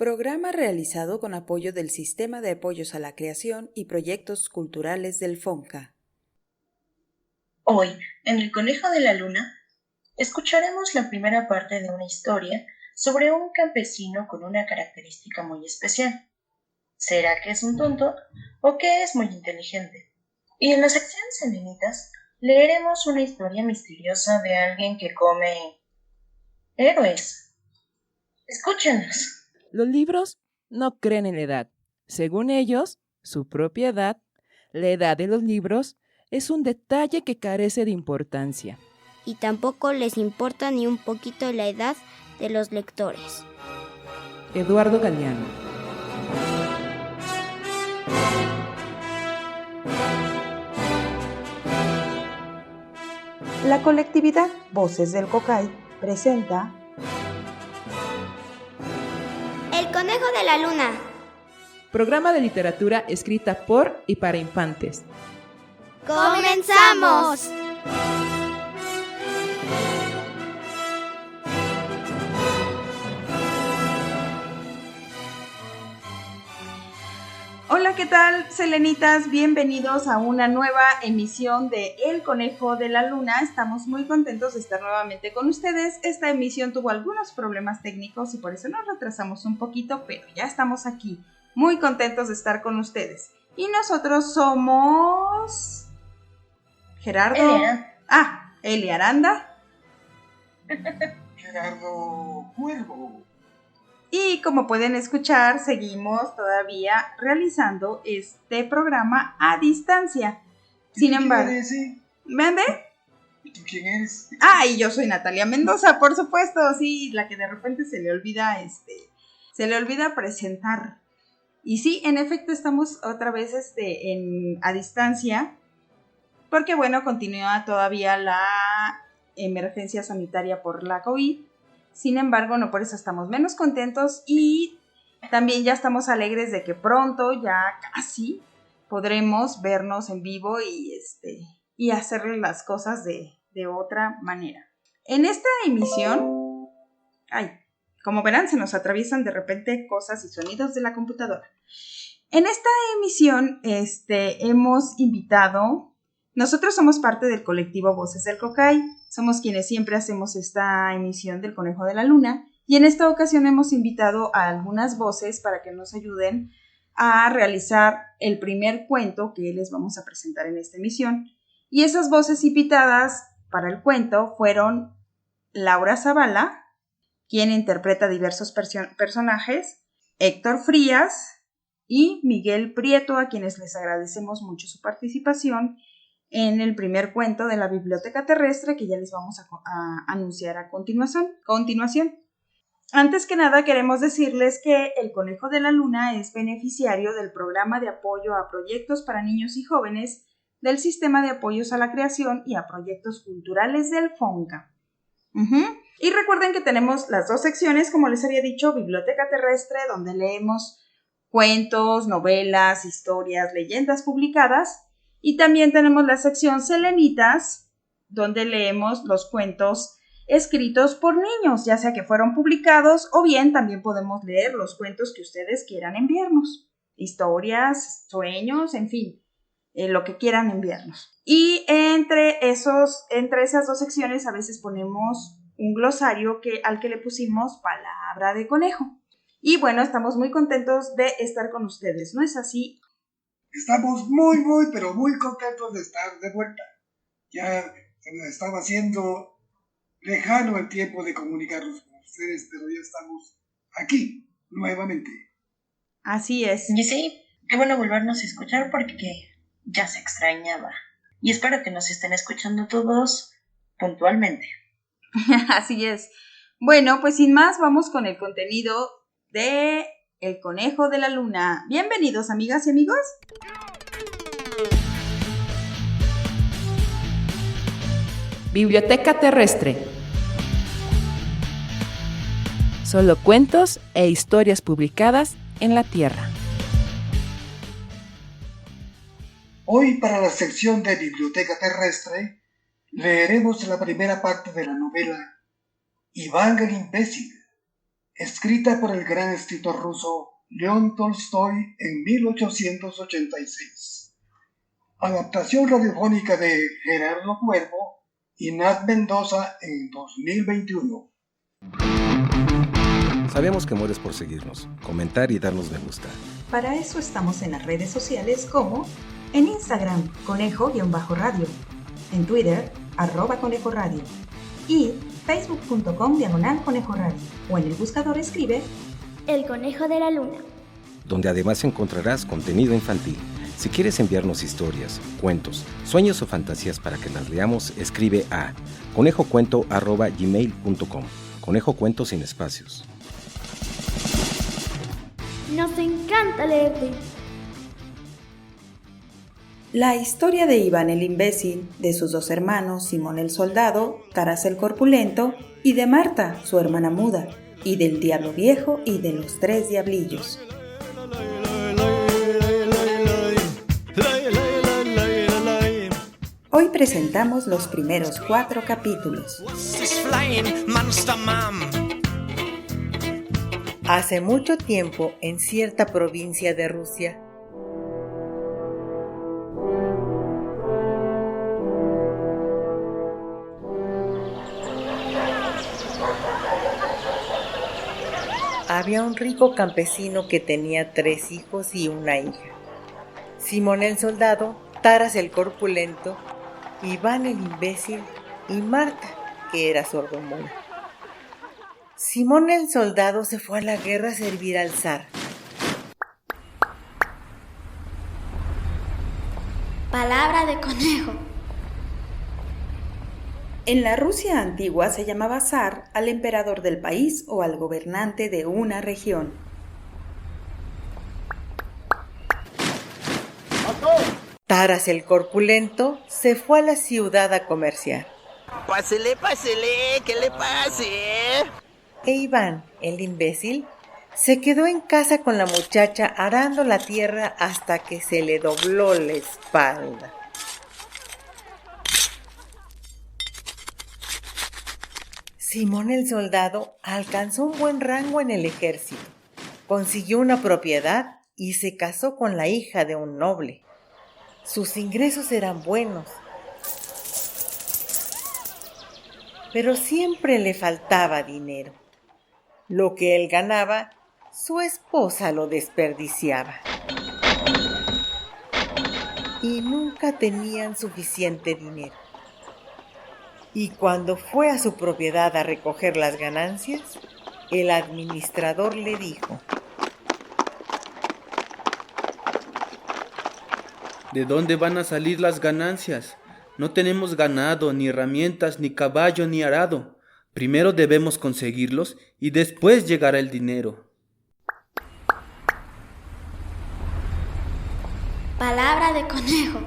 Programa realizado con apoyo del Sistema de Apoyos a la Creación y Proyectos Culturales del FONCA. Hoy, en El Conejo de la Luna, escucharemos la primera parte de una historia sobre un campesino con una característica muy especial. ¿Será que es un tonto o que es muy inteligente? Y en la sección Selenitas leeremos una historia misteriosa de alguien que come héroes. Escúchenos. Los libros no creen en la edad. Según ellos, su propia edad, la edad de los libros, es un detalle que carece de importancia. Y tampoco les importa ni un poquito la edad de los lectores. Eduardo Galeano. La colectividad Voces del Cocay presenta El Conejo de la Luna. Programa de literatura escrita por y para infantes. ¡Comenzamos! Hola, ¿qué tal, Selenitas? Bienvenidos a una nueva emisión de El Conejo de la Luna. Estamos muy contentos de estar nuevamente con ustedes. Esta emisión tuvo algunos problemas técnicos y por eso nos retrasamos un poquito, pero ya estamos aquí, muy contentos de estar con ustedes. Y nosotros somos... Gerardo... Eli Aranda. Gerardo Cuervo. Y como pueden escuchar, seguimos todavía realizando este programa a distancia. Sin embargo... ¿Quién eres? ¿Mande? ¿Y tú quién eres? Y yo soy Natalia Mendoza, por supuesto, sí, la que de repente se le olvida presentar. Y sí, en efecto estamos otra vez a distancia, porque bueno, continúa todavía la emergencia sanitaria por la COVID. Sin embargo, no por eso estamos menos contentos y también ya estamos alegres de que pronto, ya casi, podremos vernos en vivo y hacer las cosas de otra manera. En esta emisión, como verán, se nos atraviesan de repente cosas y sonidos de la computadora. En esta emisión, hemos invitado... Nosotros somos parte del colectivo Voces del Cocay, somos quienes siempre hacemos esta emisión del Conejo de la Luna y en esta ocasión hemos invitado a algunas voces para que nos ayuden a realizar el primer cuento que les vamos a presentar en esta emisión. Y esas voces invitadas para el cuento fueron Laura Zavala, quien interpreta diversos personajes, Héctor Frías y Miguel Prieto, a quienes les agradecemos mucho su participación en el primer cuento de la Biblioteca Terrestre que ya les vamos a anunciar a continuación. Antes que nada queremos decirles que El Conejo de la Luna es beneficiario del Programa de Apoyo a Proyectos para Niños y Jóvenes del Sistema de Apoyos a la Creación y a Proyectos Culturales del FONCA. Y recuerden que tenemos las dos secciones, como les había dicho, Biblioteca Terrestre, donde leemos cuentos, novelas, historias, leyendas publicadas, y también tenemos la sección Selenitas, donde leemos los cuentos escritos por niños, ya sea que fueron publicados o bien también podemos leer los cuentos que ustedes quieran enviarnos. Historias, sueños, en fin, lo que quieran enviarnos. Y entre esas dos secciones a veces ponemos un glosario al que le pusimos palabra de conejo. Y bueno, estamos muy contentos de estar con ustedes, ¿no es así? Estamos muy, pero muy contentos de estar de vuelta. Ya se nos estaba haciendo lejano el tiempo de comunicarnos con ustedes, pero ya estamos aquí nuevamente. Así es. Y sí, qué bueno volvernos a escuchar porque ya se extrañaba. Y espero que nos estén escuchando todos puntualmente. Así es. Bueno, pues sin más, vamos con el contenido de El Conejo de la Luna. Bienvenidos, amigas y amigos. Biblioteca Terrestre. Solo cuentos e historias publicadas en la Tierra. Hoy, para la sección de Biblioteca Terrestre, leeremos la primera parte de la novela Iván el Imbécil, escrita por el gran escritor ruso León Tolstoy en 1886. Adaptación radiofónica de Gerardo Cuervo y Nat Mendoza en 2021. Sabemos que mueres por seguirnos, comentar y darnos me gusta. Para eso estamos en las redes sociales como en Instagram, conejo-radio, en Twitter, @conejoradio y facebook.com/conejoradio, o en el buscador escribe El Conejo de la Luna, Donde además encontrarás contenido infantil. Si quieres enviarnos historias, cuentos, sueños o fantasías para que las leamos, escribe a conejocuento@gmail.com. Conejo Cuento sin espacios. nos encanta leerte. La historia de Iván el imbécil, de sus dos hermanos, Simón el soldado, Taras el corpulento, y de Marta, su hermana muda, y del diablo viejo y de los 3 diablillos. Hoy presentamos los primeros 4 capítulos. Hace mucho tiempo, en cierta provincia de Rusia, había un rico campesino que tenía 3 hijos y una hija. Simón el soldado, Taras el corpulento, Iván el imbécil y Marta, que era sordomuda. Simón el soldado se fue a la guerra a servir al zar. Palabra de conejo. En la Rusia antigua se llamaba zar al emperador del país o al gobernante de una región. Taras el corpulento se fue a la ciudad a comerciar. Pásele, ¿qué le pase? E Iván, el imbécil, se quedó en casa con la muchacha arando la tierra hasta que se le dobló la espalda. Simón el soldado alcanzó un buen rango en el ejército, consiguió una propiedad y se casó con la hija de un noble. Sus ingresos eran buenos, pero siempre le faltaba dinero. Lo que él ganaba, su esposa lo desperdiciaba. Y nunca tenían suficiente dinero. Y cuando fue a su propiedad a recoger las ganancias, el administrador le dijo: ¿de dónde van a salir las ganancias? No tenemos ganado, ni herramientas, ni caballo, ni arado. Primero debemos conseguirlos y después llegará el dinero. Palabra de conejo.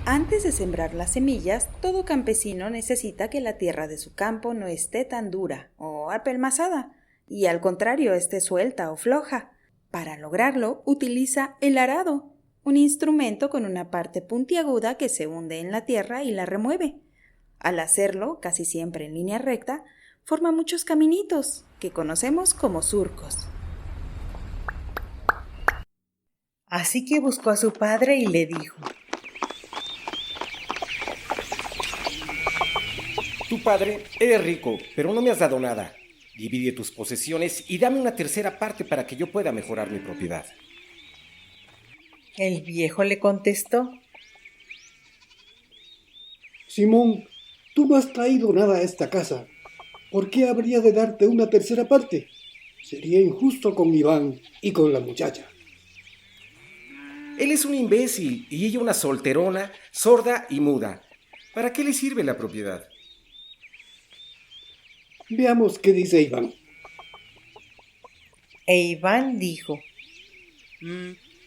Antes de sembrar las semillas, todo campesino necesita que la tierra de su campo no esté tan dura o apelmazada, y al contrario esté suelta o floja. Para lograrlo, utiliza el arado, un instrumento con una parte puntiaguda que se hunde en la tierra y la remueve. Al hacerlo, casi siempre en línea recta, forma muchos caminitos, que conocemos como surcos. Así que buscó a su padre y le dijo: Tu padre, eres rico, pero no me has dado nada. Divide tus posesiones y dame una tercera parte para que yo pueda mejorar mi propiedad. El viejo le contestó: Simón, tú no has traído nada a esta casa. ¿Por qué habría de darte una tercera parte? Sería injusto con Iván y con la muchacha. Él es un imbécil y ella una solterona, sorda y muda. ¿Para qué le sirve la propiedad? Veamos qué dice Iván. E Iván dijo: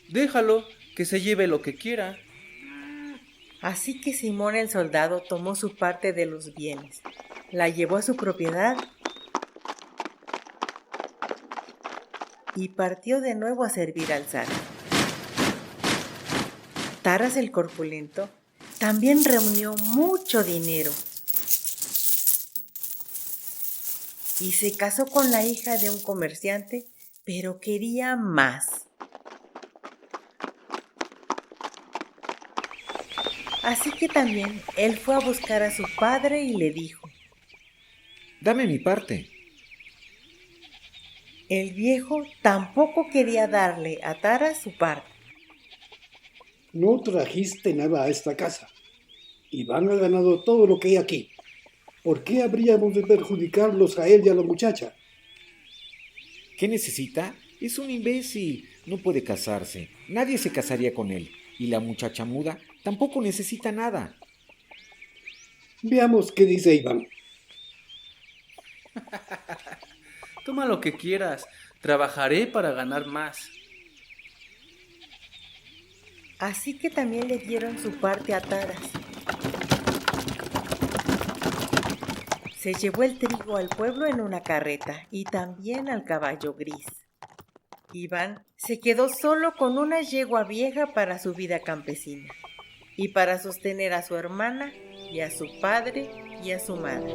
Déjalo, que se lleve lo que quiera. Así que Simón el soldado tomó su parte de los bienes, la llevó a su propiedad y partió de nuevo a servir al zar. Taras el corpulento también reunió mucho dinero. y se casó con la hija de un comerciante, pero quería más. Así que también él fue a buscar a su padre y le dijo: Dame mi parte. El viejo tampoco quería darle a Tara su parte. No trajiste nada a esta casa. Iván ha ganado todo lo que hay aquí. ¿Por qué habríamos de perjudicarlos a él y a la muchacha? ¿Qué necesita? Es un imbécil. No puede casarse. Nadie se casaría con él. Y la muchacha muda tampoco necesita nada. Veamos qué dice Iván. Toma lo que quieras. Trabajaré para ganar más. Así que también le dieron su parte a Taras. Se llevó el trigo al pueblo en una carreta y también al caballo gris. Iván se quedó solo con una yegua vieja para su vida campesina y para sostener a su hermana y a su padre y a su madre.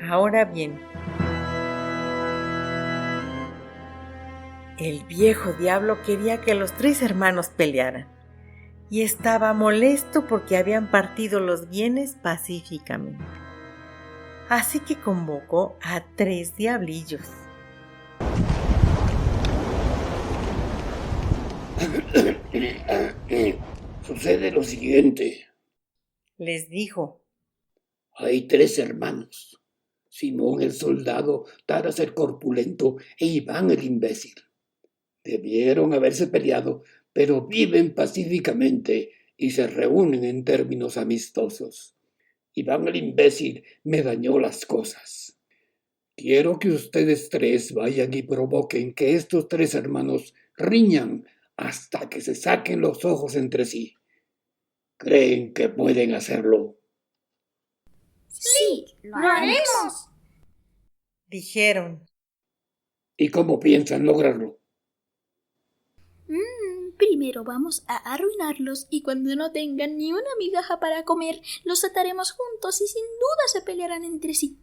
Ahora bien, el viejo diablo quería que los 3 hermanos pelearan y estaba molesto porque habían partido los bienes pacíficamente. Así que convocó a 3 diablillos. Sucede lo siguiente. Les dijo: Hay 3 hermanos. Simón el soldado, Taras el corpulento e Iván el imbécil. Debieron haberse peleado, pero viven pacíficamente y se reúnen en términos amistosos. Iván el imbécil me dañó las cosas. Quiero que ustedes 3 vayan y provoquen que estos 3 hermanos riñan hasta que se saquen los ojos entre sí. ¿Creen que pueden hacerlo? Sí, lo haremos, dijeron. ¿Y cómo piensan lograrlo? Primero vamos a arruinarlos y cuando no tengan ni una migaja para comer, los ataremos juntos y sin duda se pelearán entre sí.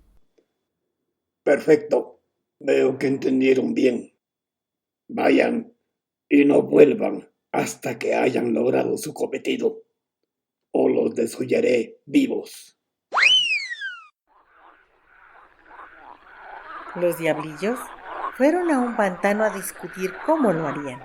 Perfecto. Veo que entendieron bien. Vayan y no vuelvan hasta que hayan logrado su cometido, o los desollaré vivos. Los diablillos fueron a un pantano a discutir cómo lo harían.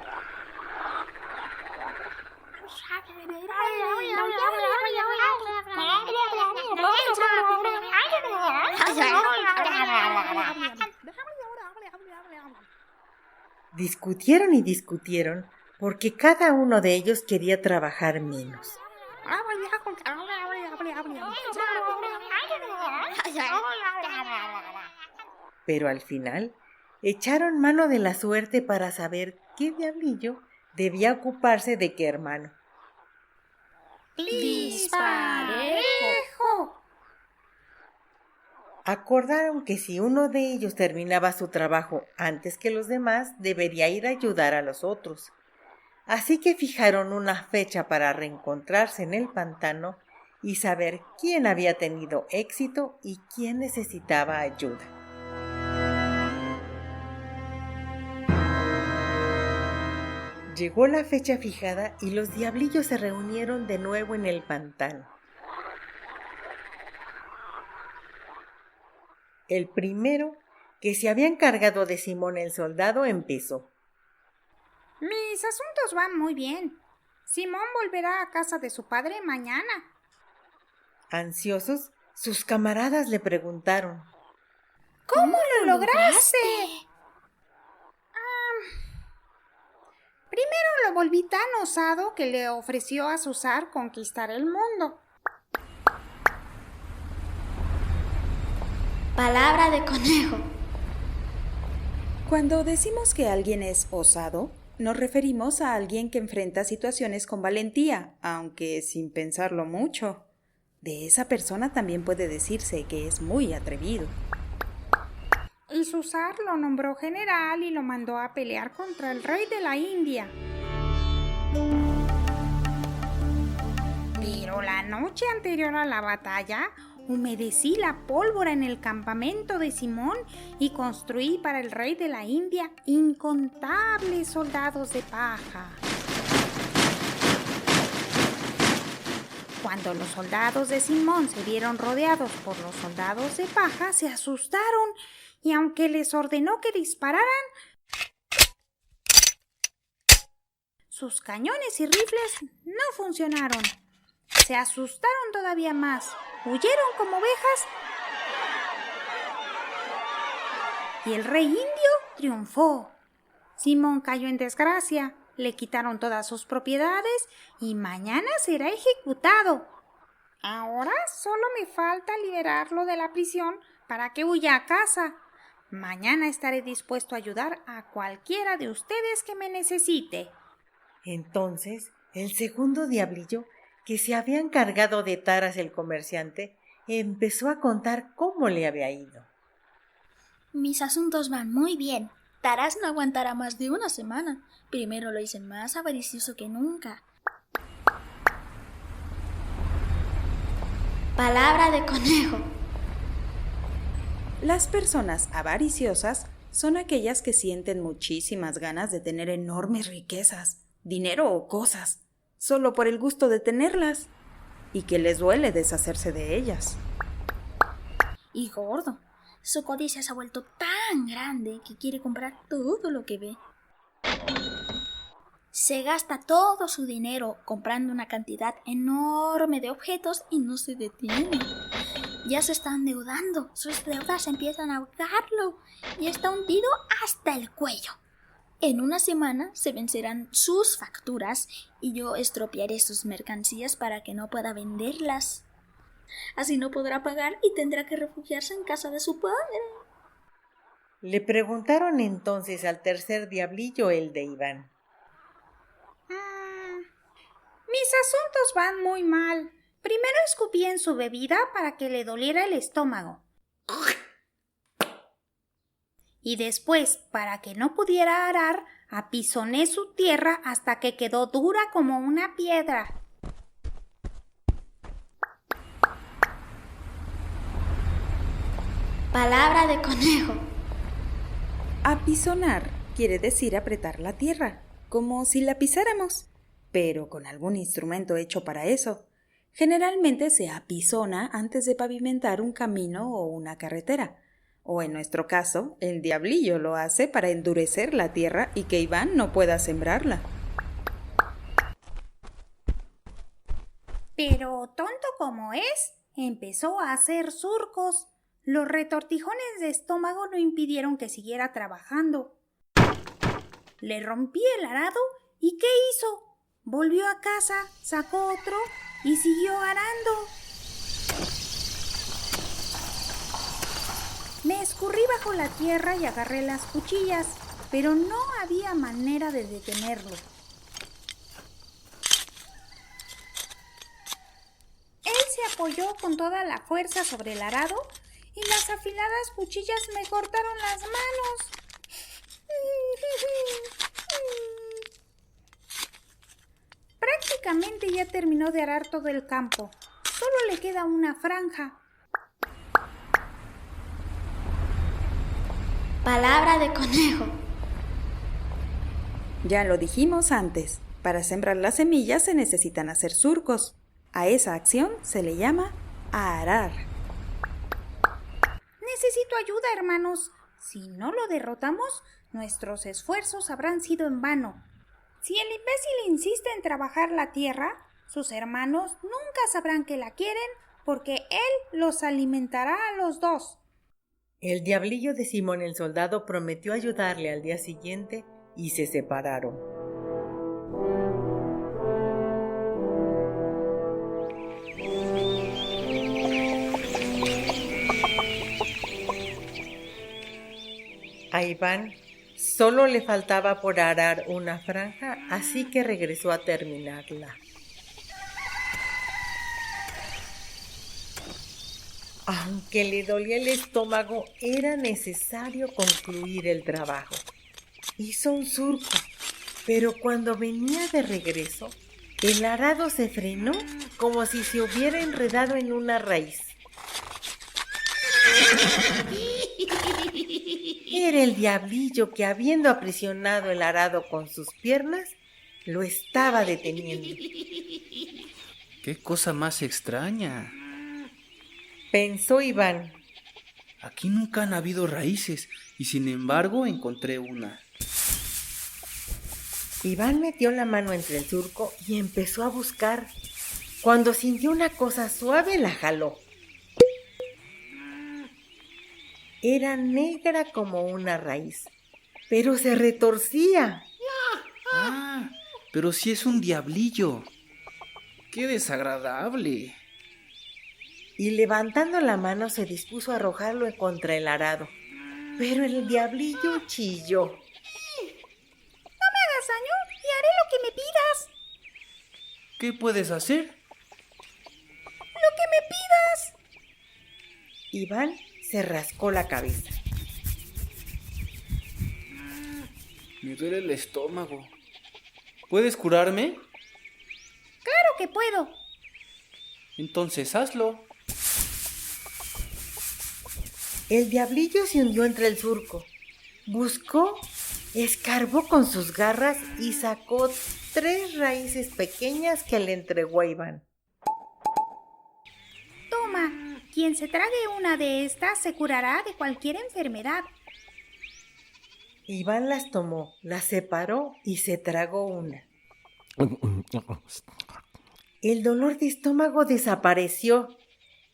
Discutieron y discutieron porque cada uno de ellos quería trabajar menos. Pero al final echaron mano de la suerte para saber qué diablillo debía ocuparse de qué hermano. ¡Disparejo! Acordaron que si uno de ellos terminaba su trabajo antes que los demás, debería ir a ayudar a los otros. Así que fijaron una fecha para reencontrarse en el pantano y saber quién había tenido éxito y quién necesitaba ayuda. Llegó la fecha fijada y los diablillos se reunieron de nuevo en el pantano. El primero, que se había encargado de Simón el soldado, empezó. Mis asuntos van muy bien. Simón volverá a casa de su padre mañana. Ansiosos, sus camaradas le preguntaron: ¿Cómo lo lograste? Primero lo volví tan osado que le ofreció a su zar conquistar el mundo. Palabra de conejo. Cuando decimos que alguien es osado, nos referimos a alguien que enfrenta situaciones con valentía, aunque sin pensarlo mucho. De esa persona también puede decirse que es muy atrevido. Y su zar lo nombró general y lo mandó a pelear contra el rey de la India. Pero Pero la noche anterior a la batalla, humedecí la pólvora en el campamento de Simón y construí para el rey de la India incontables soldados de paja. Cuando los soldados de Simón se vieron rodeados por los soldados de paja, se asustaron y aunque les ordenó que dispararan, sus cañones y rifles no funcionaron. Se asustaron todavía más, huyeron como ovejas y el rey indio triunfó. Simón cayó en desgracia, le quitaron todas sus propiedades y mañana será ejecutado. Ahora solo me falta liberarlo de la prisión para que huya a casa. Mañana estaré dispuesto a ayudar a cualquiera de ustedes que me necesite. Entonces, el segundo diablillo, que se había encargado de Taras el comerciante, empezó a contar cómo le había ido. Mis asuntos van muy bien. Taras no aguantará más de una semana. Primero lo hice más avaricioso que nunca. Palabra de conejo. Las personas avariciosas son aquellas que sienten muchísimas ganas de tener enormes riquezas, dinero o cosas, solo por el gusto de tenerlas, y que les duele deshacerse de ellas. Y gordo. Su codicia se ha vuelto tan grande que quiere comprar todo lo que ve. Se gasta todo su dinero comprando una cantidad enorme de objetos y no se detiene. Ya se está endeudando, sus deudas empiezan a ahogarlo y está hundido hasta el cuello. En una semana se vencerán sus facturas y yo estropearé sus mercancías para que no pueda venderlas. Así no podrá pagar y tendrá que refugiarse en casa de su padre. Le preguntaron entonces al tercer diablillo, el de Iván. Mis asuntos van muy mal. Primero escupí en su bebida para que le doliera el estómago. Y después, para que no pudiera arar, apisoné su tierra hasta que quedó dura como una piedra. Palabra de conejo. Apisonar quiere decir apretar la tierra, como si la pisáramos, pero con algún instrumento hecho para eso. Generalmente se apisona antes de pavimentar un camino o una carretera, o en nuestro caso, el diablillo lo hace para endurecer la tierra y que Iván no pueda sembrarla. Pero tonto como es, empezó a hacer surcos. Los retortijones de estómago no impidieron que siguiera trabajando. Le rompí el arado y ¿qué hizo? Volvió a casa, sacó otro y siguió arando. Me escurrí bajo la tierra y agarré las cuchillas, pero no había manera de detenerlo. Él se apoyó con toda la fuerza sobre el arado y las afiladas cuchillas me cortaron las manos. Prácticamente ya terminó de arar todo el campo. Solo le queda una franja. Palabra de conejo. Ya lo dijimos antes, para sembrar las semillas se necesitan hacer surcos. A esa acción se le llama arar. Necesito ayuda, hermanos. Si no lo derrotamos, nuestros esfuerzos habrán sido en vano. Si el imbécil insiste en trabajar la tierra, sus hermanos nunca sabrán que la quieren porque él los alimentará a los dos. El diablillo de Simón el soldado prometió ayudarle al día siguiente y se separaron. A Iván solo le faltaba por arar una franja, así que regresó a terminarla. Aunque le dolía el estómago, era necesario concluir el trabajo. Hizo un surco, pero cuando venía de regreso, el arado se frenó como si se hubiera enredado en una raíz. Era el diablillo que, habiendo aprisionado el arado con sus piernas, lo estaba deteniendo. ¡Qué cosa más extraña! Pensó Iván. Aquí nunca han habido raíces y sin embargo encontré una. Iván metió la mano entre el surco y empezó a buscar. Cuando sintió una cosa suave, la jaló. Era negra como una raíz, pero se retorcía. ¡Ah! Pero sí es un diablillo. ¡Qué desagradable! Y levantando la mano se dispuso a arrojarlo contra el arado. Pero el diablillo chilló. No me hagas daño y haré lo que me pidas. ¿Qué puedes hacer? Lo que me pidas. Iván se rascó la cabeza. Me duele el estómago. ¿Puedes curarme? Claro que puedo. Entonces hazlo. El diablillo se hundió entre el surco. Buscó, escarbó con sus garras y sacó 3 raíces pequeñas que le entregó a Iván. Toma, quien se trague una de estas se curará de cualquier enfermedad. Iván las tomó, las separó y se tragó una. El dolor de estómago desapareció.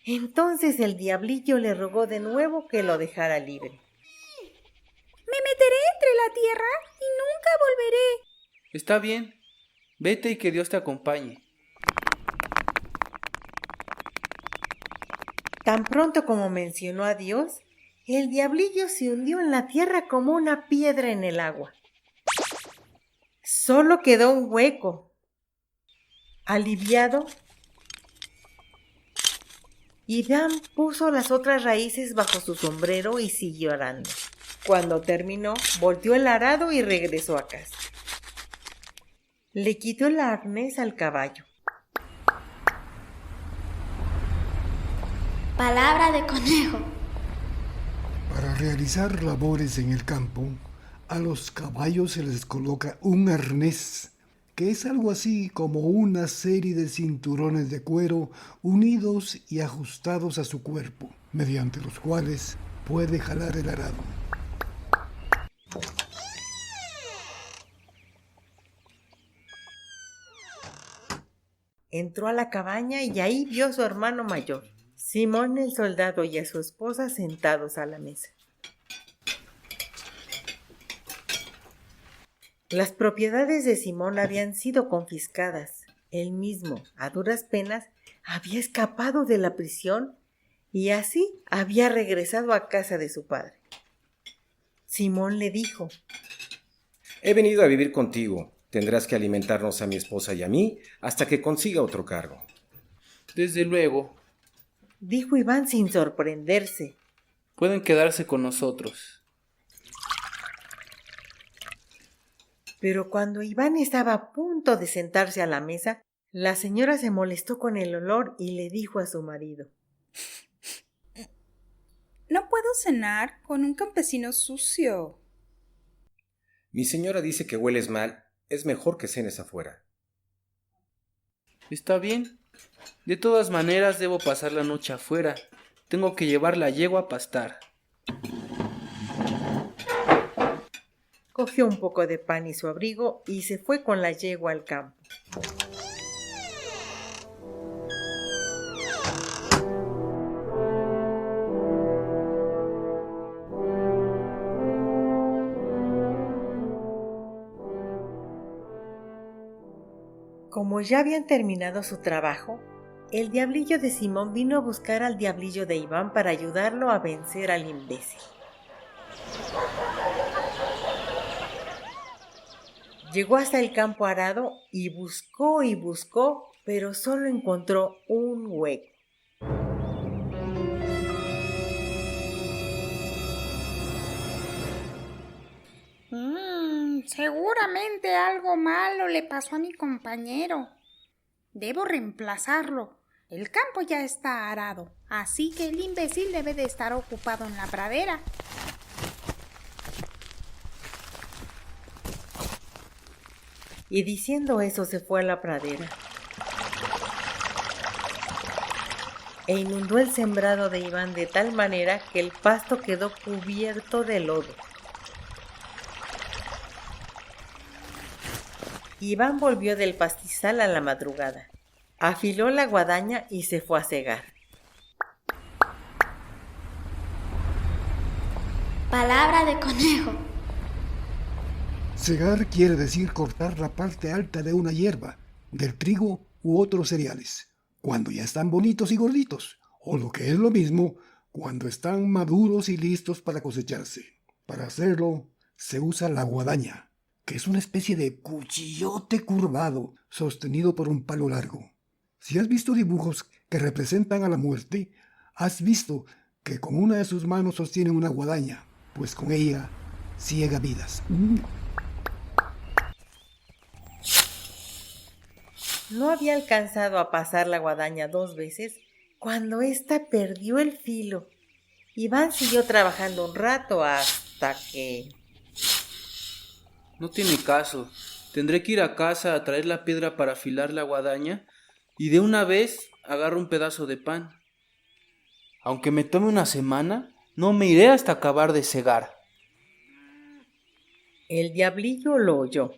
Entonces el diablillo le rogó de nuevo que lo dejara libre. Me meteré entre la tierra y nunca volveré. Está bien. Vete y que Dios te acompañe. Tan pronto como mencionó a Dios, el diablillo se hundió en la tierra como una piedra en el agua. Solo quedó un hueco. Aliviado, Iván puso las otras raíces bajo su sombrero y siguió arando. Cuando terminó, volteó el arado y regresó a casa. Le quitó el arnés al caballo. Palabra de conejo. Para realizar labores en el campo, a los caballos se les coloca un arnés, que es algo así como una serie de cinturones de cuero unidos y ajustados a su cuerpo, mediante los cuales puede jalar el arado. Entró a la cabaña y ahí vio a su hermano mayor, Simón el soldado, y a su esposa sentados a la mesa. Las propiedades de Simón habían sido confiscadas. Él mismo, a duras penas, había escapado de la prisión y así había regresado a casa de su padre. Simón le dijo: He venido a vivir contigo. Tendrás que alimentarnos a mi esposa y a mí hasta que consiga otro cargo. Desde luego. Dijo Iván sin sorprenderse. Pueden quedarse con nosotros. Pero cuando Iván estaba a punto de sentarse a la mesa, la señora se molestó con el olor y le dijo a su marido: No puedo cenar con un campesino sucio. Mi señora dice que hueles mal. Es mejor que cenes afuera. Está bien. De todas maneras debo pasar la noche afuera. Tengo que llevar la yegua a pastar. Cogió un poco de pan y su abrigo y se fue con la yegua al campo. Como ya habían terminado su trabajo, el diablillo de Simón vino a buscar al diablillo de Iván para ayudarlo a vencer al imbécil. Llegó hasta el campo arado y buscó, pero solo encontró un hueco. Seguramente algo malo le pasó a mi compañero. Debo reemplazarlo. El campo ya está arado, así que el imbécil debe de estar ocupado en la pradera. Y diciendo eso se fue a la pradera e inundó el sembrado de Iván de tal manera que el pasto quedó cubierto de lodo. Iván volvió del pastizal a la madrugada, afiló la guadaña y se fue a segar. Palabra de conejo. Segar quiere decir cortar la parte alta de una hierba, del trigo u otros cereales, cuando ya están bonitos y gorditos, o lo que es lo mismo, cuando están maduros y listos para cosecharse. Para hacerlo, se usa la guadaña, que es una especie de cuchillote curvado, sostenido por un palo largo. Si has visto dibujos que representan a la muerte, has visto que con una de sus manos sostiene una guadaña, pues con ella ciega vidas. No había alcanzado a pasar la guadaña 2 veces cuando ésta perdió el filo. Iván siguió trabajando un rato hasta que... No tiene caso. Tendré que ir a casa a traer la piedra para afilar la guadaña y de una vez agarro un pedazo de pan. Aunque me tome una semana, no me iré hasta acabar de segar. El diablillo lo oyó.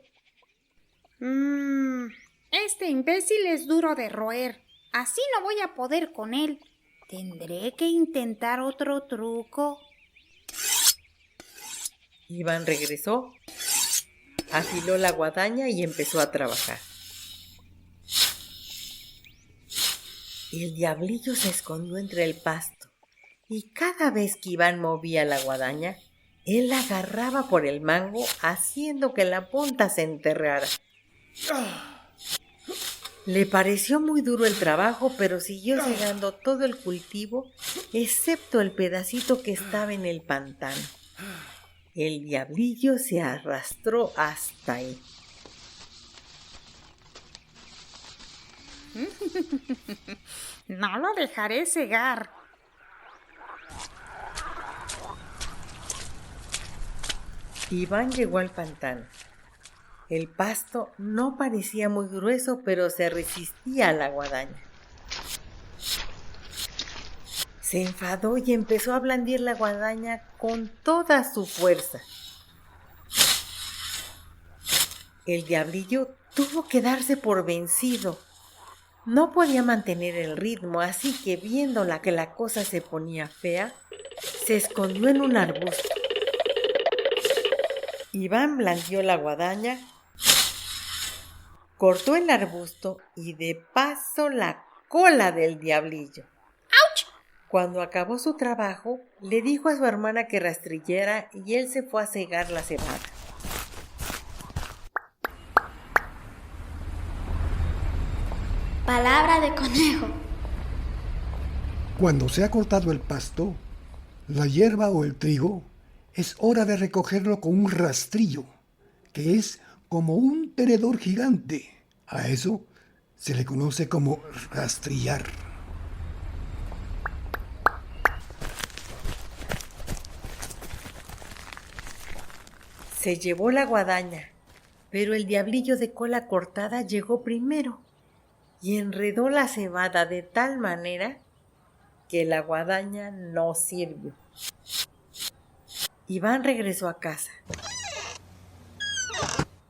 Este imbécil es duro de roer. Así no voy a poder con él. Tendré que intentar otro truco. Iván regresó, afiló la guadaña y empezó a trabajar. El diablillo se escondió entre el pasto y cada vez que Iván movía la guadaña, él la agarraba por el mango haciendo que la punta se enterrara. Le pareció muy duro el trabajo, pero siguió segando todo el cultivo, excepto el pedacito que estaba en el pantano. El diablillo se arrastró hasta ahí. No lo dejaré cegar. Iván llegó al pantano. El pasto no parecía muy grueso, pero se resistía a la guadaña. Se enfadó y empezó a blandir la guadaña con toda su fuerza. El diablillo tuvo que darse por vencido. No podía mantener el ritmo, así que viéndola que la cosa se ponía fea, se escondió en un arbusto. Iván blandió la guadaña, cortó el arbusto y de paso la cola del diablillo. ¡Auch! Cuando acabó su trabajo, le dijo a su hermana que rastrillera y él se fue a segar la cebada. Palabra de conejo. Cuando se ha cortado el pasto, la hierba o el trigo, es hora de recogerlo con un rastrillo, que es como un tenedor gigante. A eso se le conoce como rastrillar. Se llevó la guadaña, pero el diablillo de cola cortada llegó primero y enredó la cebada de tal manera que la guadaña no sirvió. Iván regresó a casa.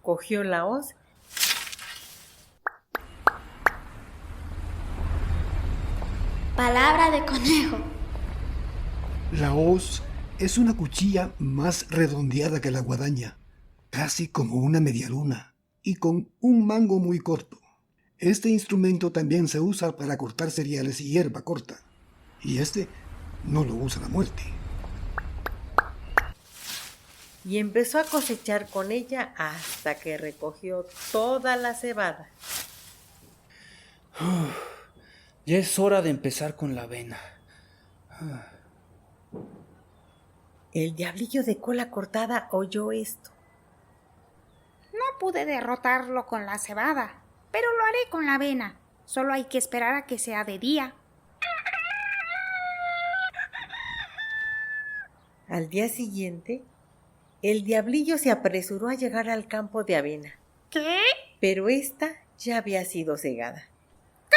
Cogió la hoz Palabra de conejo. La hoz es una cuchilla más redondeada que la guadaña, casi como una medialuna, y con un mango muy corto. Este instrumento también se usa para cortar cereales y hierba corta, y este no lo usa la muerte. y empezó a cosechar con ella hasta que recogió toda la cebada. Ya es hora de empezar con la avena. El diablillo de cola cortada oyó esto. No pude derrotarlo con la cebada, pero lo haré con la avena. Solo hay que esperar a que sea de día. Al día siguiente, el diablillo se apresuró a llegar al campo de avena. ¿Qué? Pero ésta ya había sido segada. ¿Qué?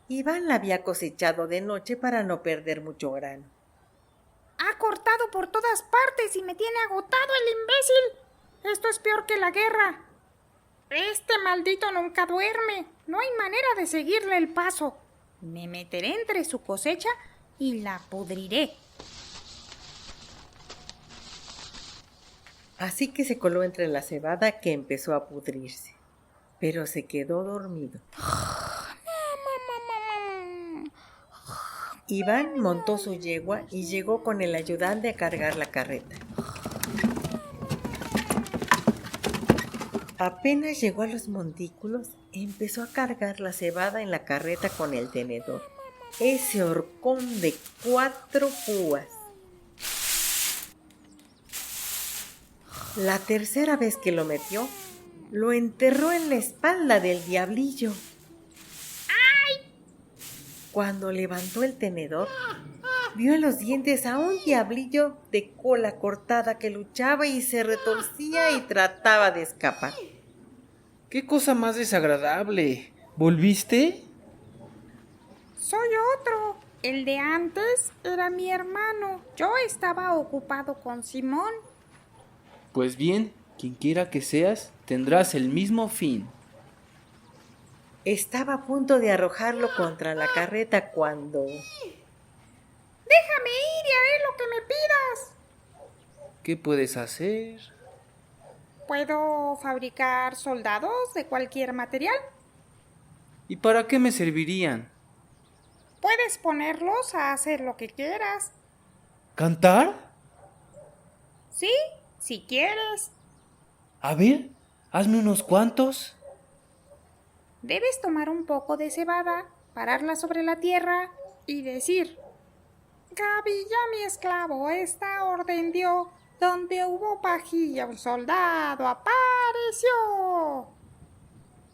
Iván la había cosechado de noche para no perder mucho grano. Ha cortado por todas partes y me tiene agotado el imbécil. Esto es peor que la guerra. Este maldito nunca duerme. No hay manera de seguirle el paso. Me meteré entre su cosecha y la pudriré. Así que se coló entre la cebada que empezó a pudrirse, pero se quedó dormido. Iván montó su yegua y llegó con el ayudante a cargar la carreta. Apenas llegó a los montículos, empezó a cargar la cebada en la carreta con el tenedor. Ese horcón de 4 púas. La tercera vez que lo metió, lo enterró en la espalda del diablillo. ¡Ay! Cuando levantó el tenedor, vio en los dientes a un diablillo de cola cortada que luchaba y se retorcía y trataba de escapar. ¡Qué cosa más desagradable! ¿Volviste? Soy otro. El de antes era mi hermano. Yo estaba ocupado con Simón. Pues bien, quien quiera que seas, tendrás el mismo fin. Estaba a punto de arrojarlo contra la carreta cuando... ¡Déjame ir y haré lo que me pidas! ¿Qué puedes hacer? ¿Puedo fabricar soldados de cualquier material? ¿Y para qué me servirían? Puedes ponerlos a hacer lo que quieras. ¿Cantar? Sí, si quieres. A ver, hazme unos cuantos. Debes tomar un poco de cebada, pararla sobre la tierra y decir: Gavilla, mi esclavo, esta orden dio. Donde hubo pajilla, un soldado apareció.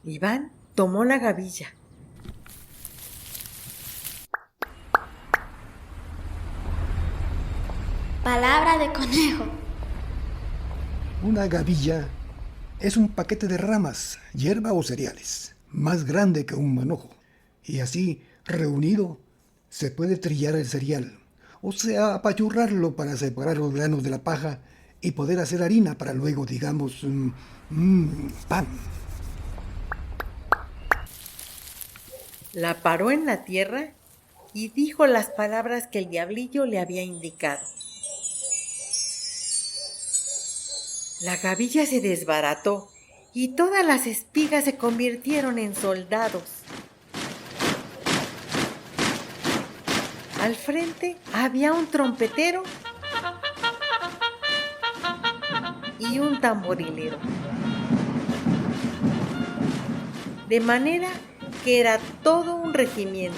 Iván tomó la gavilla. Palabra de conejo. Una gavilla es un paquete de ramas, hierba o cereales, más grande que un manojo. Y así, reunido, se puede trillar el cereal, o sea, apachurrarlo para separar los granos de la paja y poder hacer harina para luego, digamos, pan. La paró en la tierra y dijo las palabras que el diablillo le había indicado. La gavilla se desbarató y todas las espigas se convirtieron en soldados. Al frente había un trompetero y un tamborilero. De manera que era todo un regimiento.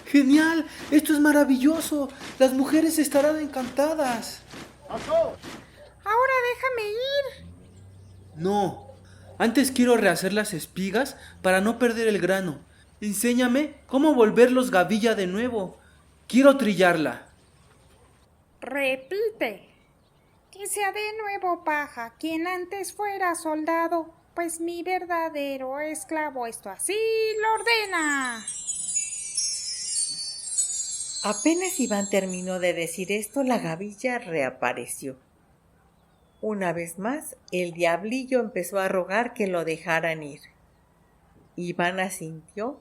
¡Genial! ¡Esto es maravilloso! Las mujeres estarán encantadas. Ahora déjame ir. No, antes quiero rehacer las espigas para no perder el grano. Enséñame cómo volverlos gavilla de nuevo. Quiero trillarla. Repite. Que sea de nuevo paja quien antes fuera soldado, pues mi verdadero esclavo esto así lo ordena. Apenas Iván terminó de decir esto, la gavilla reapareció. Una vez más, el diablillo empezó a rogar que lo dejaran ir. Iván asintió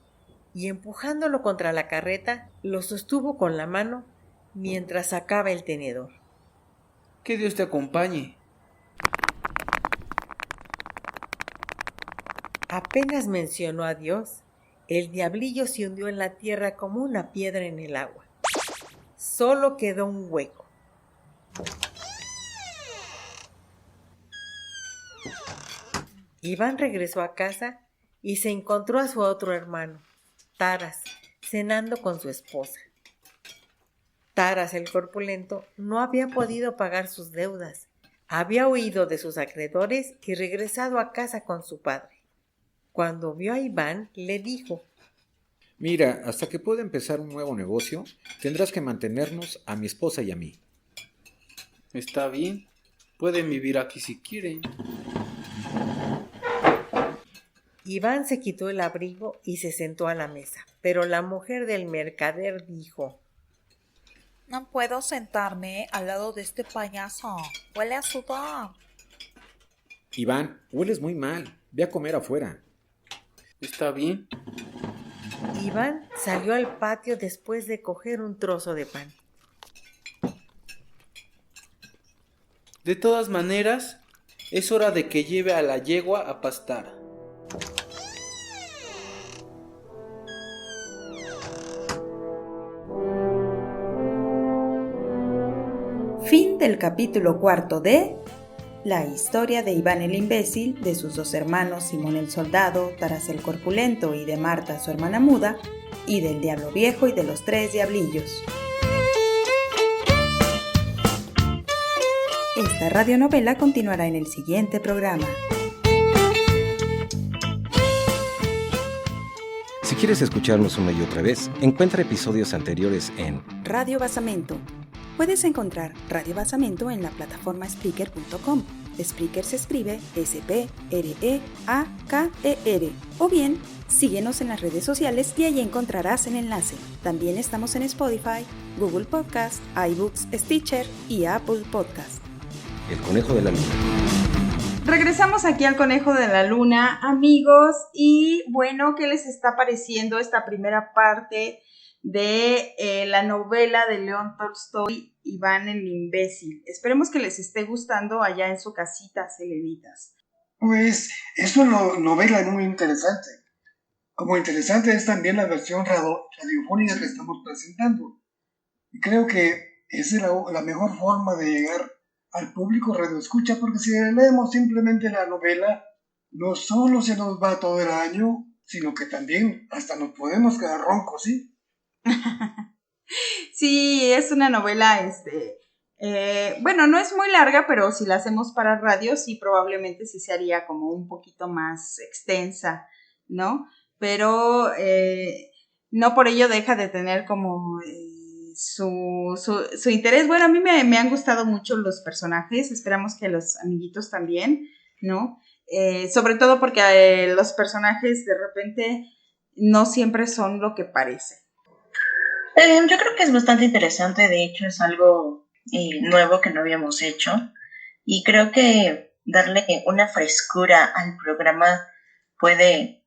y, empujándolo contra la carreta, lo sostuvo con la mano mientras sacaba el tenedor. Que Dios te acompañe. Apenas mencionó a Dios, el diablillo se hundió en la tierra como una piedra en el agua. Solo quedó un hueco. Iván regresó a casa y se encontró a su otro hermano, Taras, cenando con su esposa. Taras, el corpulento, no había podido pagar sus deudas. Había huido de sus acreedores y regresado a casa con su padre. Cuando vio a Iván, le dijo: Mira, hasta que pueda empezar un nuevo negocio, tendrás que mantenernos a mi esposa y a mí. Está bien, pueden vivir aquí si quieren. Iván se quitó el abrigo y se sentó a la mesa, pero la mujer del mercader dijo: No puedo sentarme al lado de este payaso, huele a sudor. Iván, hueles muy mal, ve a comer afuera. Está bien. Iván salió al patio después de coger un trozo de pan. De todas maneras, es hora de que lleve a la yegua a pastar. Fin del capítulo 4 de La historia de Iván el imbécil, de sus dos hermanos Simón el soldado, Taras el corpulento y de Marta su hermana muda, y del diablo viejo y de los 3 diablillos. Esta radionovela continuará en el siguiente programa. Si quieres escucharnos una y otra vez, encuentra episodios anteriores en Radio Basamento. Puedes encontrar Radio Basamento en la plataforma Spreaker.com. Spreaker se escribe Spreaker, o bien síguenos en las redes sociales y allí encontrarás el enlace. También estamos en Spotify, Google Podcast, iBooks, Stitcher y Apple Podcast. El Conejo de la Luna. Regresamos aquí al Conejo de la Luna, amigos, y bueno, ¿qué les está pareciendo esta primera parte de la novela de León Tolstoy, Iván el imbécil? Esperemos que les esté gustando allá en su casita, selenitas. Pues es una novela muy interesante. Como interesante es también la versión radiofónica que estamos presentando. Y creo que es la mejor forma de llegar al público radioescucha, porque si leemos simplemente la novela, no solo se nos va todo el año, sino que también hasta nos podemos quedar roncos, ¿sí? Sí, es una novela, bueno, no es muy larga, pero si la hacemos para radio, sí, probablemente sí se haría como un poquito más extensa, ¿no? Pero no por ello deja de tener como su interés. Bueno, a mí me han gustado mucho los personajes, esperamos que los amiguitos también, ¿no? Sobre todo porque los personajes de repente no siempre son lo que parecen. Yo creo que es bastante interesante, de hecho es algo nuevo que no habíamos hecho y creo que darle una frescura al programa puede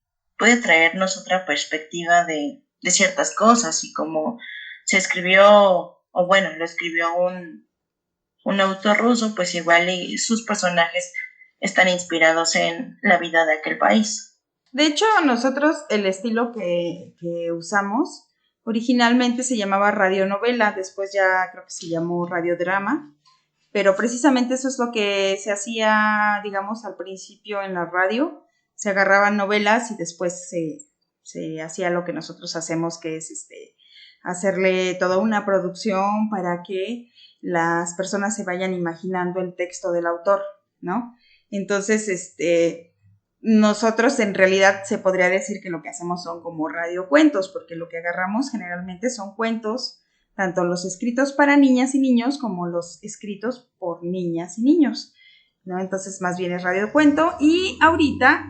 traernos otra perspectiva de ciertas cosas, y como se escribió, o bueno, lo escribió un autor ruso, pues igual y sus personajes están inspirados en la vida de aquel país. De hecho, nosotros el estilo que usamos originalmente se llamaba radionovela, después ya creo que se llamó radiodrama, pero precisamente eso es lo que se hacía, digamos, al principio en la radio. Se agarraban novelas y después se hacía lo que nosotros hacemos, que es hacerle toda una producción para que las personas se vayan imaginando el texto del autor, ¿no? Entonces, nosotros en realidad se podría decir que lo que hacemos son como radiocuentos, porque lo que agarramos generalmente son cuentos, tanto los escritos para niñas y niños como los escritos por niñas y niños, ¿no? Entonces más bien es radiocuento, y ahorita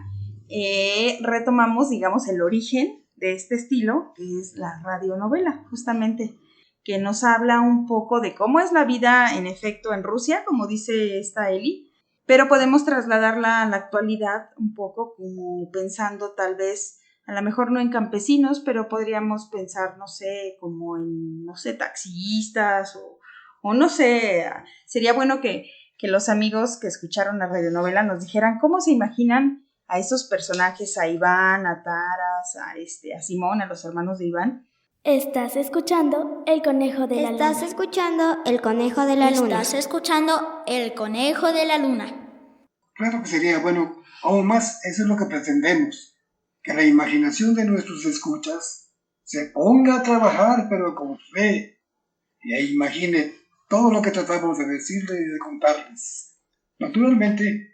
retomamos, digamos, el origen de este estilo, que es la radionovela, justamente, que nos habla un poco de cómo es la vida en efecto en Rusia, como dice esta Eli, pero podemos trasladarla a la actualidad un poco como pensando tal vez, a lo mejor no en campesinos, pero podríamos pensar, no sé, como en, no sé, taxistas o no sé, sería bueno que los amigos que escucharon la radionovela nos dijeran cómo se imaginan a esos personajes, a Iván, a Taras, a Simón, a los hermanos de Iván. Estás escuchando El Conejo de la Luna. Estás escuchando El Conejo de la Luna. Estás escuchando El Conejo de la Luna. Claro que sería bueno, aún más, eso es lo que pretendemos, que la imaginación de nuestros escuchas se ponga a trabajar, pero con fe, y ahí imagine todo lo que tratamos de decirles y de contarles. Naturalmente,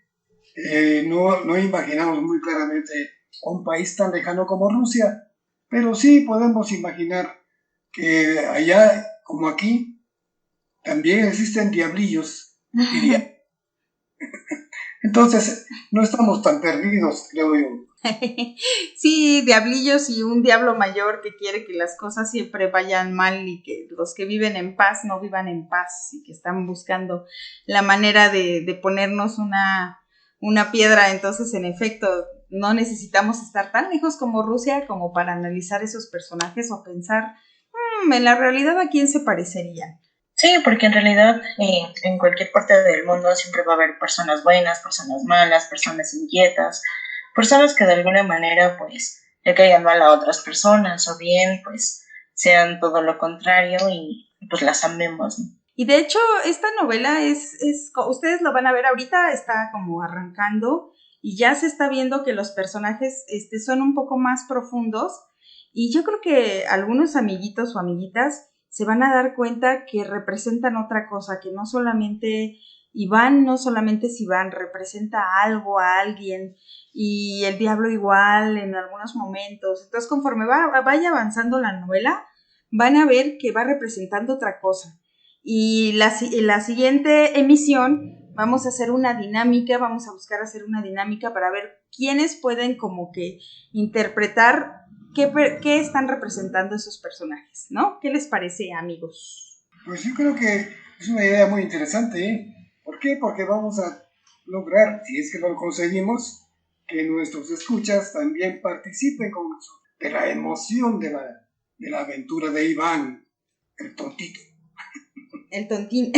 no imaginamos muy claramente a un país tan lejano como Rusia, pero sí podemos imaginar que allá, como aquí, también existen diablillos, diría. Entonces, no estamos tan perdidos, creo yo. Sí, diablillos y un diablo mayor que quiere que las cosas siempre vayan mal y que los que viven en paz no vivan en paz y que están buscando la manera de ponernos una piedra. Entonces, en efecto, no necesitamos estar tan lejos como Rusia como para analizar esos personajes o pensar, en la realidad, ¿a quién se parecerían? Sí, porque en realidad en cualquier parte del mundo siempre va a haber personas buenas, personas malas, personas inquietas, personas que de alguna manera pues le caigan mal a otras personas o bien pues sean todo lo contrario y pues las amemos, ¿no? Y de hecho esta novela es ustedes lo van a ver ahorita, está como arrancando y ya se está viendo que los personajes son un poco más profundos y yo creo que algunos amiguitos o amiguitas se van a dar cuenta que representan otra cosa, que no solamente Iván, representa algo, a alguien, y el diablo igual en algunos momentos. Entonces, conforme vaya avanzando la novela, van a ver que va representando otra cosa. Y la siguiente emisión vamos a hacer una dinámica, vamos a buscar hacer una dinámica para ver quiénes pueden como que interpretar ¿Qué están representando esos personajes? ¿No? ¿Qué les parece, amigos? Pues yo creo que es una idea muy interesante, ¿eh? ¿Por qué? Porque vamos a lograr, si es que lo conseguimos, que nuestros escuchas también participen con nosotros de la emoción de la aventura de Iván, el tontito. El tontín.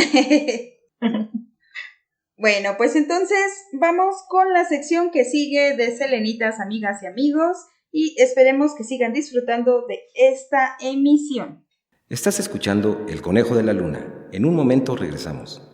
Bueno, pues entonces vamos con la sección que sigue de Selenitas, amigas y amigos. Y esperemos que sigan disfrutando de esta emisión. Estás escuchando El Conejo de la Luna. En un momento regresamos.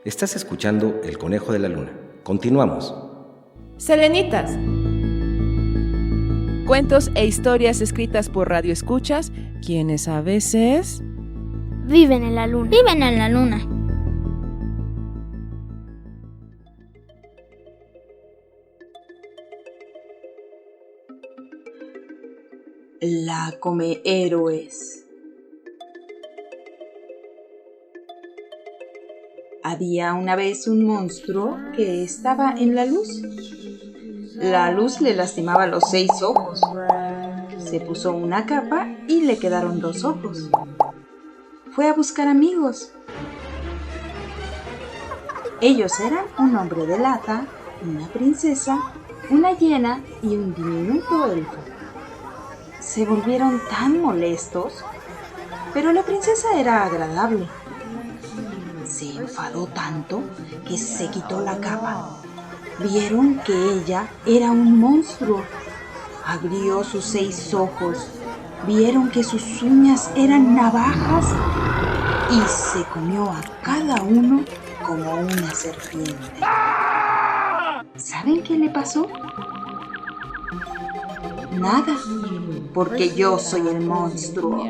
Estás escuchando El Conejo de la Luna. Continuamos. Selenitas. Cuentos e historias escritas por radioescuchas, quienes a veces viven en la luna. Viven en la luna. La come héroes. Había una vez un monstruo que estaba en la luz. La luz le lastimaba los 6 ojos. Se puso una capa y le quedaron 2 ojos. Fue a buscar amigos. Ellos eran un hombre de lata, una princesa, una hiena y un diminuto elfo. Se volvieron tan molestos, pero la princesa era agradable. Se enfadó tanto que se quitó la capa. Vieron que ella era un monstruo. Abrió sus 6 ojos. Vieron que sus uñas eran navajas y se comió a cada uno como una serpiente. ¿Saben qué le pasó? Nada, porque yo soy el monstruo.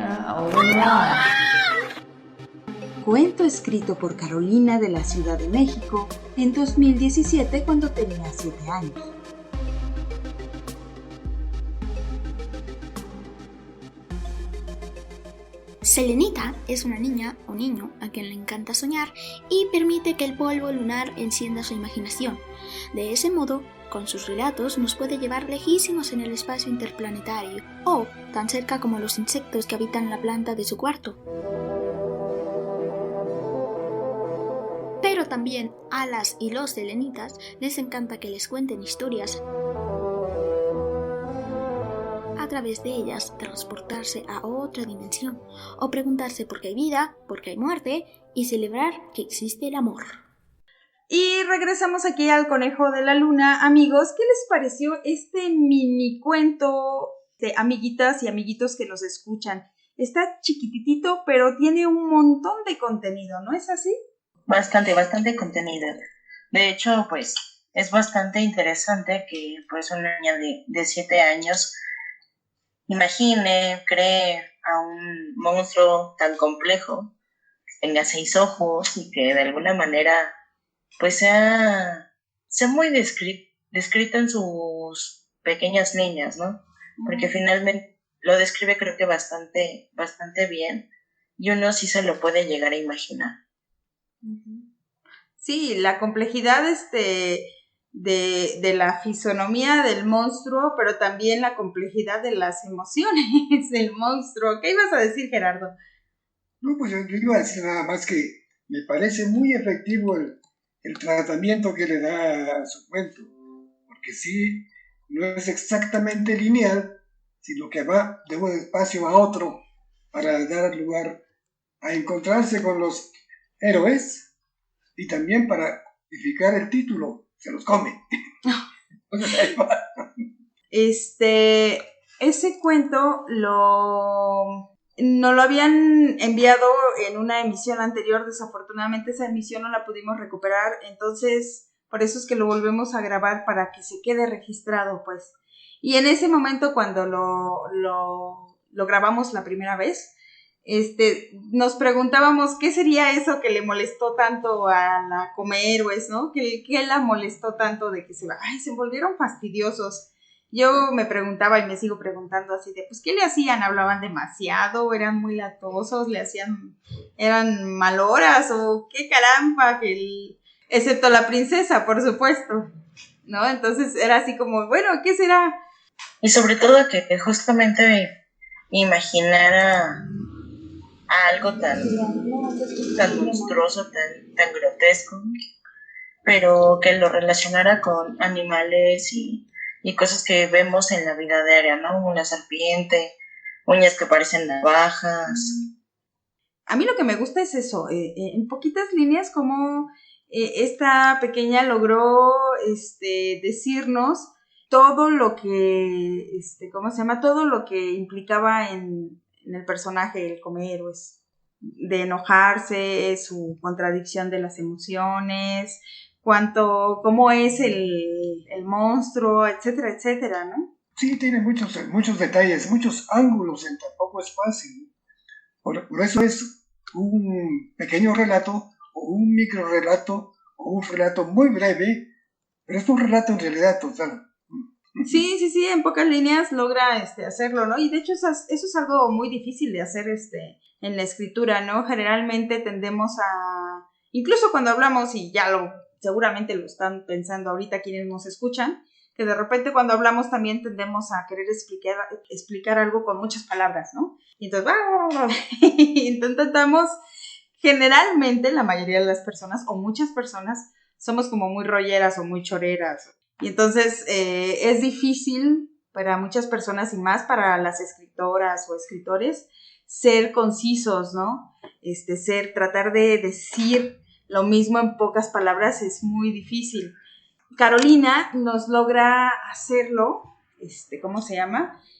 Cuento escrito por Carolina de la Ciudad de México en 2017 cuando tenía 7 años. Selenita es una niña o niño a quien le encanta soñar y permite que el polvo lunar encienda su imaginación. De ese modo, con sus relatos nos puede llevar lejísimos en el espacio interplanetario o tan cerca como los insectos que habitan la planta de su cuarto. Pero también a las y los selenitas les encanta que les cuenten historias. A través de ellas transportarse a otra dimensión o preguntarse por qué hay vida, por qué hay muerte y celebrar que existe el amor. Y regresamos aquí al Conejo de la Luna. Amigos, ¿qué les pareció este mini cuento de amiguitas y amiguitos que nos escuchan? Está chiquititito, pero tiene un montón de contenido, ¿no es así? Bastante contenido. De hecho, pues, es bastante interesante que pues una niña de 7 años imagine, cree a un monstruo tan complejo, que tenga 6 ojos y que de alguna manera pues sea muy descrito en sus pequeñas líneas, ¿no? Porque finalmente lo describe creo que bastante bien y uno sí se lo puede llegar a imaginar. Sí, la complejidad de la fisonomía del monstruo, pero también la complejidad de las emociones del monstruo. ¿Qué ibas a decir, Gerardo? No, pues yo iba a decir nada más que me parece muy efectivo el tratamiento que le da a su cuento, porque sí, no es exactamente lineal, sino que va de un espacio a otro para dar lugar a encontrarse con los héroes y también para justificar el título, se los come. Entonces ahí va. Ese cuento nos lo habían enviado en una emisión anterior. Desafortunadamente esa emisión no la pudimos recuperar, entonces por eso es que lo volvemos a grabar para que se quede registrado, pues. Y en ese momento cuando lo grabamos la primera vez, nos preguntábamos qué sería eso que le molestó tanto a la Comehéroes, ¿no? ¿Qué la molestó tanto de que se volvieron fastidiosos? Yo me preguntaba y me sigo preguntando así de, pues, ¿qué le hacían? ¿Hablaban demasiado? ¿Eran muy latosos? ¿Eran maloras? ¿O qué caramba? Excepto la princesa, por supuesto, ¿no? Entonces era así como, bueno, ¿qué será? Y sobre todo que justamente imaginara algo tan monstruoso, tan grotesco, pero que lo relacionara con animales y cosas que vemos en la vida diaria, ¿no? Una serpiente, uñas que parecen navajas. A mí lo que me gusta es eso, en poquitas líneas como esta pequeña logró decirnos todo lo que, todo lo que implicaba en el personaje, el Comehéroes, de enojarse, su contradicción de las emociones, cómo es el monstruo, etcétera, etcétera, ¿no? Sí, tiene muchos detalles, muchos ángulos en tan poco espacio. Por eso es un pequeño relato, o un micro relato, o un relato muy breve, pero es un relato en realidad total. Sí, en pocas líneas logra hacerlo, ¿no? Y de hecho eso es algo muy difícil de hacer en la escritura, ¿no? Generalmente tendemos a, incluso cuando hablamos, y seguramente lo están pensando ahorita quienes nos escuchan, que de repente cuando hablamos también tendemos a querer explicar algo con muchas palabras, ¿no? Y entonces, intentamos, generalmente la mayoría de las personas, o muchas personas, somos como muy rolleras o muy choreras. Y entonces es difícil para muchas personas y más para las escritoras o escritores ser concisos, ¿no? Tratar de decir lo mismo en pocas palabras es muy difícil. Carolina nos logra hacerlo,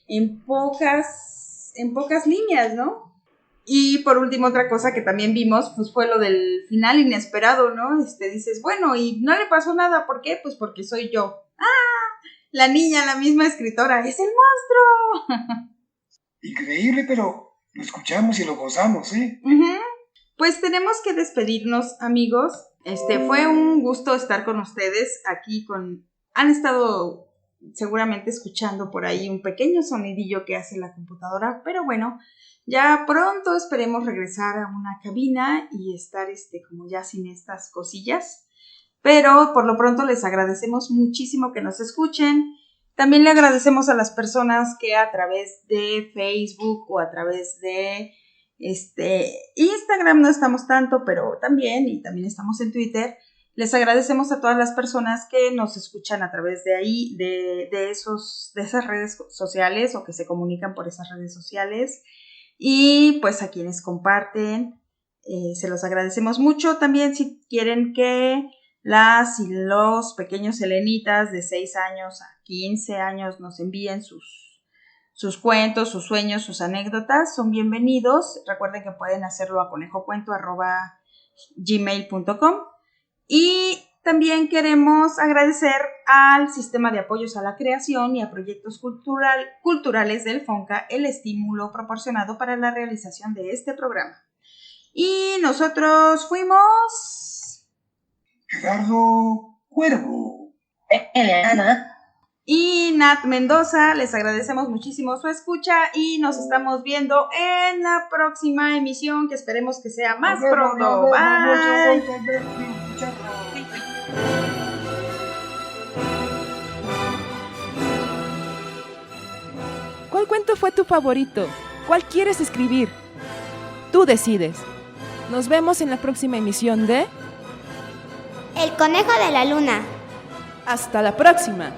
en pocas líneas, ¿no? Y por último, otra cosa que también vimos, pues fue lo del final inesperado, ¿no? Dices, bueno, y no le pasó nada, ¿por qué? Pues porque soy yo. ¡Ah! La niña, la misma escritora, ¡es el monstruo! Increíble, pero lo escuchamos y lo gozamos, ¿eh? Uh-huh. Pues tenemos que despedirnos, amigos. Fue un gusto estar con ustedes aquí han estado seguramente escuchando por ahí un pequeño sonidillo que hace la computadora, pero bueno, ya pronto esperemos regresar a una cabina y estar como ya sin estas cosillas. Pero por lo pronto les agradecemos muchísimo que nos escuchen. También le agradecemos a las personas que a través de Facebook o a través de Instagram no estamos tanto, pero también estamos en Twitter. Les agradecemos a todas las personas que nos escuchan a través de ahí, de esas redes sociales o que se comunican por esas redes sociales. Y pues a quienes comparten, se los agradecemos mucho. También si quieren que las y los pequeños helenitas de 6 años a 15 años nos envíen sus cuentos, sus sueños, sus anécdotas, son bienvenidos. Recuerden que pueden hacerlo a conejocuento@gmail.com. Y también queremos agradecer al Sistema de Apoyos a la Creación y a Proyectos Culturales del FONCA el estímulo proporcionado para la realización de este programa. Y nosotros fuimos... Gerardo Cuervo, Ana y Nat Mendoza. Les agradecemos muchísimo su escucha y nos estamos viendo en la próxima emisión, que esperemos que sea más pronto. Bye. ¿Cuál cuento fue tu favorito? ¿Cuál quieres escribir? Tú decides. Nos vemos en la próxima emisión de... El Conejo de la Luna. Hasta la próxima.